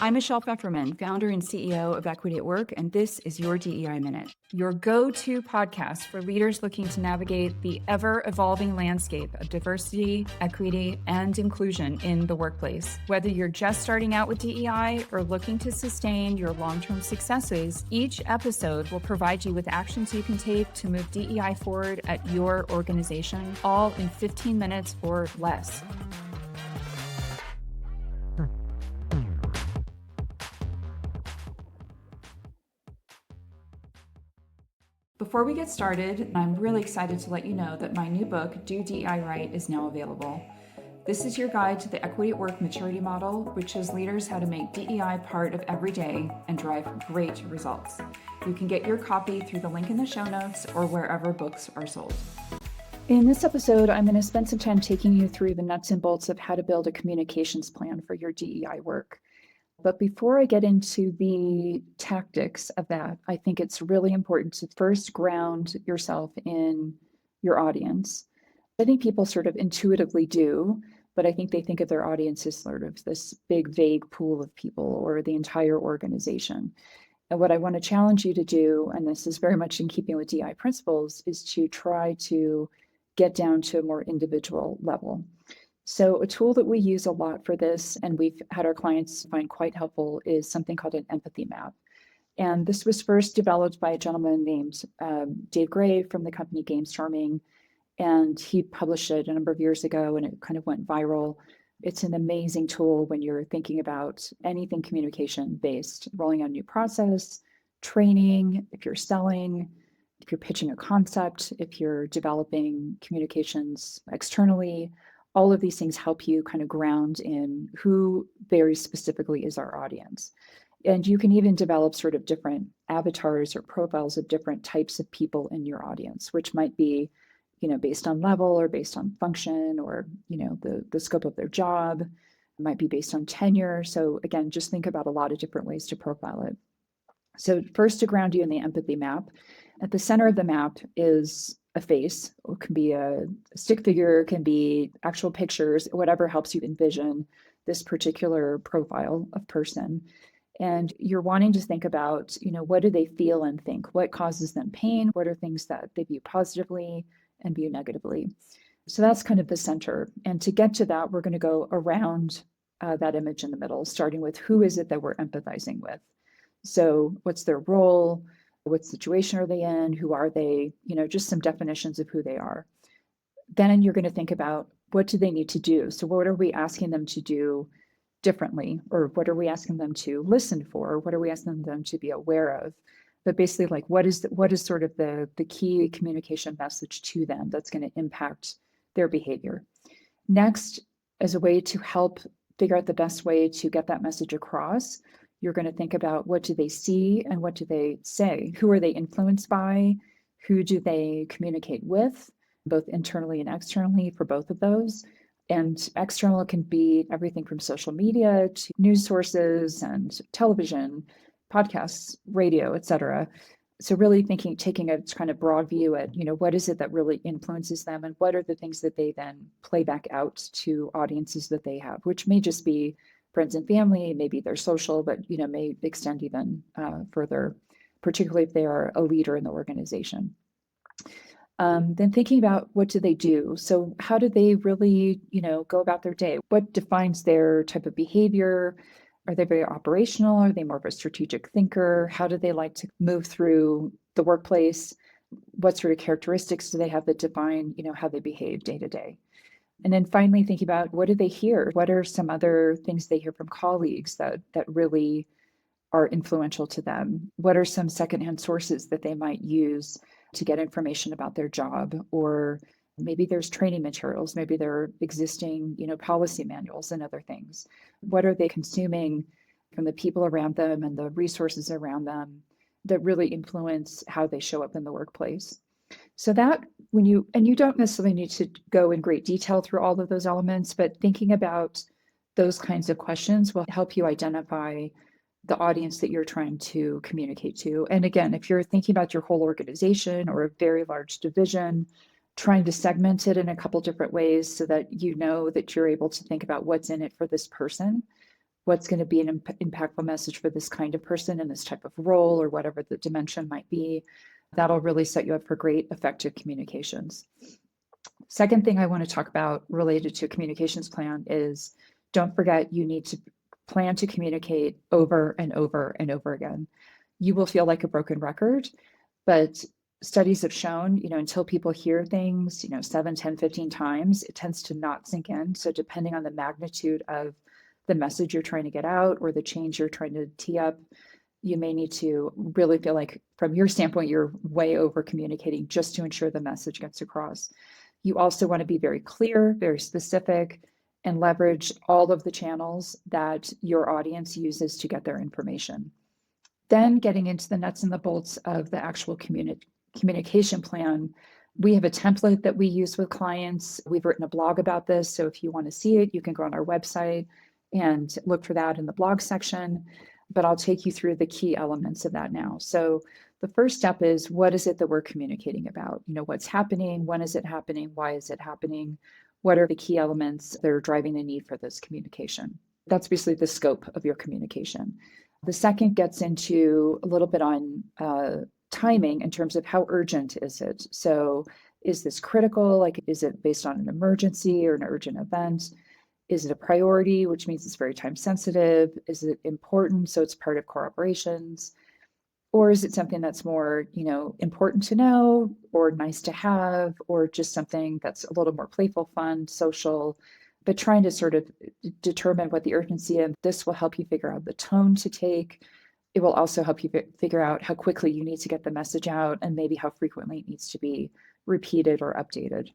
I'm Michelle Pfefferman, founder and CEO of Equity at Work, and this is your DEI Minute, your go-to podcast for leaders looking to navigate the ever-evolving landscape of diversity, equity, and inclusion in the workplace. Whether you're just starting out with DEI or looking to sustain your long-term successes, each episode will provide you with actions you can take to move DEI forward at your organization, all in 15 minutes or less. Before we get started, I'm really excited to let you know that my new book, Do DEI Right, is now available. This is your guide to the Equity at Work maturity model, which shows leaders how to make DEI part of every day and drive great results. You can get your copy through the link in the show notes or wherever books are sold. In this episode, I'm going to spend some time taking you through the nuts and bolts of how to build a communications plan for your DEI work. But before I get into the tactics of that, I think it's really important to first ground yourself in your audience. I think people sort of intuitively do, but I think they think of their audience as sort of this big, vague pool of people or the entire organization. And what I want to challenge you to do, and this is very much in keeping with DI principles, is to try to get down to a more individual level. So a tool that we use a lot for this, and we've had our clients find quite helpful, is something called an empathy map. And this was first developed by a gentleman named Dave Gray from the company Gamestorming. And he published it a number of years ago, and it kind of went viral. It's an amazing tool when you're thinking about anything communication-based, rolling out a new process, training, if you're selling, if you're pitching a concept, if you're developing communications externally. All of these things help you kind of ground in who very specifically is our audience. And you can even develop sort of different avatars or profiles of different types of people in your audience, which might be, based on level or based on function or, the scope of their job. It might be based on tenure. So again, just think about a lot of different ways to profile it. So first, to ground you in the empathy map, at the center of the map is a face. It can be a stick figure, can be actual pictures, whatever helps you envision this particular profile of person. And you're wanting to think about, what do they feel and think? What causes them pain? What are things that they view positively and view negatively? So that's kind of the center. And to get to that, we're going to go around that image in the middle, starting with who is it that we're empathizing with? So what's their role? What situation are they in? Who are they? Just some definitions of who they are. Then you're going to think about what do they need to do? So what are we asking them to do differently? Or what are we asking them to listen for? What are we asking them to be aware of? But basically, like what is sort of the key communication message to them that's going to impact their behavior? Next, as a way to help figure out the best way to get that message across, you're going to think about what do they see and what do they say? Who are they influenced by? Who do they communicate with, both internally and externally for both of those? And external can be everything from social media to news sources and television, podcasts, radio, et cetera. So really taking a kind of broad view at, what is it that really influences them and what are the things that they then play back out to audiences that they have, which may just be friends and family, maybe they're social, but may extend even further, particularly if they are a leader in the organization. Then thinking about what do they do? So how do they really, go about their day? What defines their type of behavior? Are they very operational? Are they more of a strategic thinker? How do they like to move through the workplace? What sort of characteristics do they have that define, how they behave day to day? And then finally thinking about what do they hear? What are some other things they hear from colleagues that really are influential to them? What are some secondhand sources that they might use to get information about their job? Or maybe there's training materials, maybe there are existing, policy manuals and other things. What are they consuming from the people around them and the resources around them that really influence how they show up in the workplace? So that you don't necessarily need to go in great detail through all of those elements, but thinking about those kinds of questions will help you identify the audience that you're trying to communicate to. And again, if you're thinking about your whole organization or a very large division, trying to segment it in a couple different ways so that that you're able to think about what's in it for this person, what's going to be an impactful message for this kind of person in this type of role or whatever the dimension might be. That'll really set you up for great, effective communications. Second thing I want to talk about related to a communications plan is don't forget you need to plan to communicate over and over and over again. You will feel like a broken record, but studies have shown, until people hear things, 7, 10, 15 times, it tends to not sink in. So depending on the magnitude of the message you're trying to get out or the change you're trying to tee up, you may need to really feel like from your standpoint, you're way over communicating just to ensure the message gets across. You also want to be very clear, very specific, and leverage all of the channels that your audience uses to get their information. Then getting into the nuts and the bolts of the actual communication plan, we have a template that we use with clients. We've written a blog about this. So if you want to see it, you can go on our website and look for that in the blog section. But I'll take you through the key elements of that now. So the first step is, what is it that we're communicating about? What's happening? When is it happening? Why is it happening? What are the key elements that are driving the need for this communication? That's basically the scope of your communication. The second gets into a little bit on timing in terms of how urgent is it? So is this critical? Like, is it based on an emergency or an urgent event? Is it a priority, which means it's very time sensitive? Is it important, so it's part of core operations? Or is it something that's more, important to know or nice to have, or just something that's a little more playful, fun, social, but trying to sort of determine what the urgency is. This will help you figure out the tone to take. It will also help you figure out how quickly you need to get the message out and maybe how frequently it needs to be repeated or updated.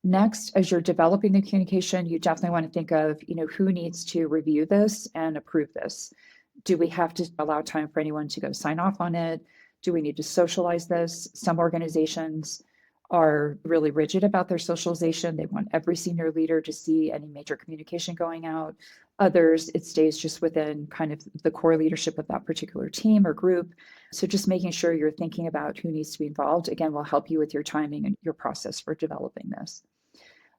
Next, as you're developing the communication, you definitely want to think of, who needs to review this and approve this. Do we have to allow time for anyone to go sign off on it? Do we need to socialize this? Some organizations are really rigid about their socialization. They want every senior leader to see any major communication going out. Others, it stays just within kind of the core leadership of that particular team or group. So just making sure you're thinking about who needs to be involved, again, will help you with your timing and your process for developing this.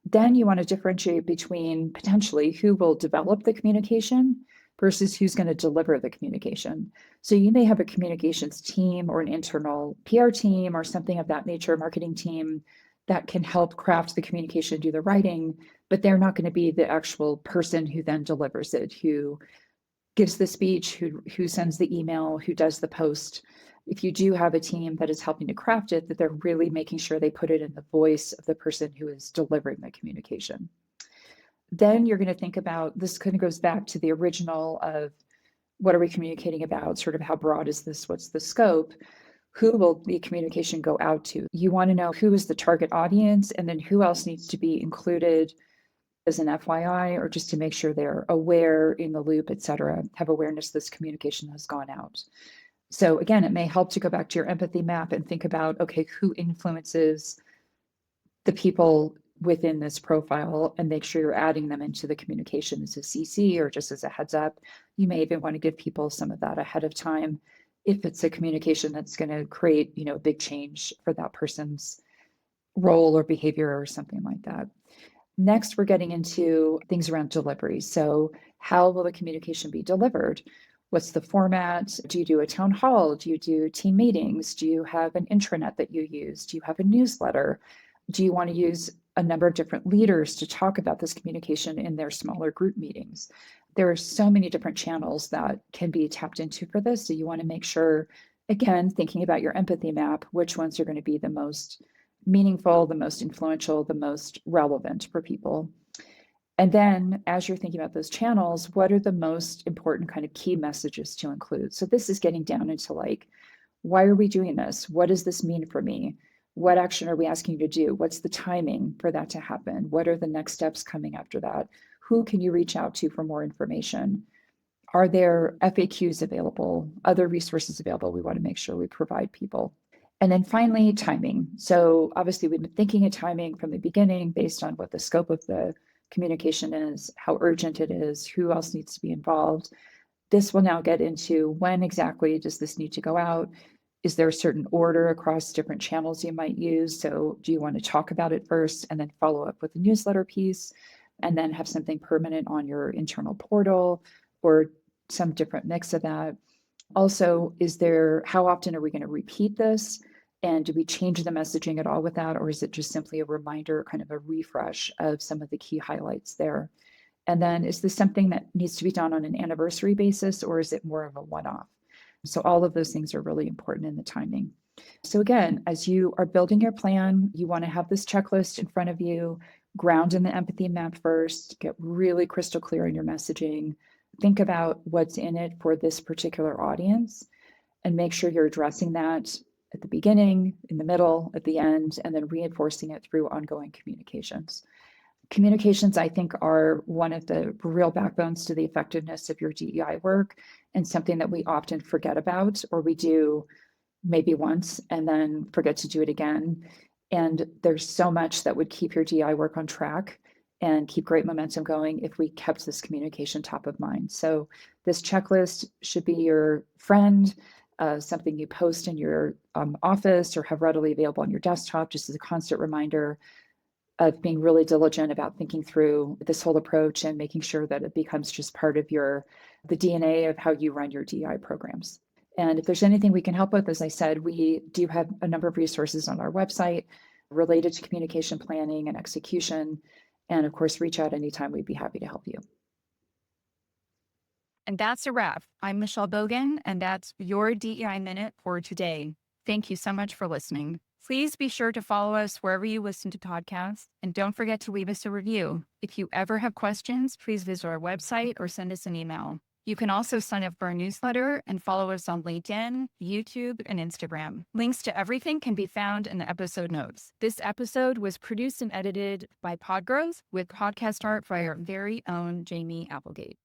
Then you want to differentiate between potentially who will develop the communication versus who's going to deliver the communication. So you may have a communications team or an internal PR team or something of that nature, marketing team that can help craft the communication, do the writing, but they're not going to be the actual person who then delivers it, who gives the speech, who sends the email, who does the post. If you do have a team that is helping to craft it, that they're really making sure they put it in the voice of the person who is delivering the communication. Then you're going to think about, this kind of goes back to the original of what are we communicating about, sort of how broad is this, what's the scope, who will the communication go out to? You want to know who is the target audience, and then who else needs to be included as an FYI, or just to make sure they're aware, in the loop, et cetera, have awareness this communication has gone out. So again, it may help to go back to your empathy map and think about, okay, who influences the people within this profile, and make sure you're adding them into the communication as a CC or just as a heads up. You may even want to give people some of that ahead of time if it's a communication that's going to create, a big change for that person's role or behavior or something like that. Next, we're getting into things around delivery. So how will the communication be delivered? What's the format? Do you do a town hall? Do you do team meetings? Do you have an intranet that you use? Do you have a newsletter? Do you want to use a number of different leaders to talk about this communication in their smaller group meetings? There are so many different channels that can be tapped into for this. So you want to make sure, again, thinking about your empathy map, which ones are going to be the most meaningful, the most influential, the most relevant for people. And then as you're thinking about those channels, what are the most important kind of key messages to include? So this is getting down into like, why are we doing this? What does this mean for me? What action are we asking you to do? What's the timing for that to happen? What are the next steps coming after that? Who can you reach out to for more information? Are there FAQs available? Other resources available? We want to make sure we provide people. And then finally, timing. So obviously we've been thinking of timing from the beginning based on what the scope of the communication is, how urgent it is, who else needs to be involved. This will now get into when exactly does this need to go out? Is there a certain order across different channels you might use? So do you want to talk about it first and then follow up with a newsletter piece? and then have something permanent on your internal portal or some different mix of that. Also, how often are we going to repeat this? And do we change the messaging at all with that? Or is it just simply a reminder, kind of a refresh of some of the key highlights there? And then is this something that needs to be done on an anniversary basis, or is it more of a one-off? So all of those things are really important in the timing. So again, as you are building your plan, you want to have this checklist in front of you, ground in the empathy map first, get really crystal clear in your messaging, think about what's in it for this particular audience, and make sure you're addressing that at the beginning, in the middle, at the end, and then reinforcing it through ongoing communications. Communications, I think, are one of the real backbones to the effectiveness of your DEI work, and something that we often forget about, or we do maybe once and then forget to do it again. And there's so much that would keep your DEI work on track and keep great momentum going if we kept this communication top of mind. So this checklist should be your friend, something you post in your office or have readily available on your desktop, just as a constant reminder of being really diligent about thinking through this whole approach and making sure that it becomes just part of the DNA of how you run your DEI programs. And if there's anything we can help with, as I said, we do have a number of resources on our website related to communication planning and execution. And of course, reach out anytime. We'd be happy to help you. And that's a wrap. I'm Michelle Bogan, and that's your DEI Minute for today. Thank you so much for listening. Please be sure to follow us wherever you listen to podcasts, and don't forget to leave us a review. If you ever have questions, please visit our website or send us an email. You can also sign up for our newsletter and follow us on LinkedIn, YouTube, and Instagram. Links to everything can be found in the episode notes. This episode was produced and edited by Podgrowth with podcast art by our very own Jamie Applegate.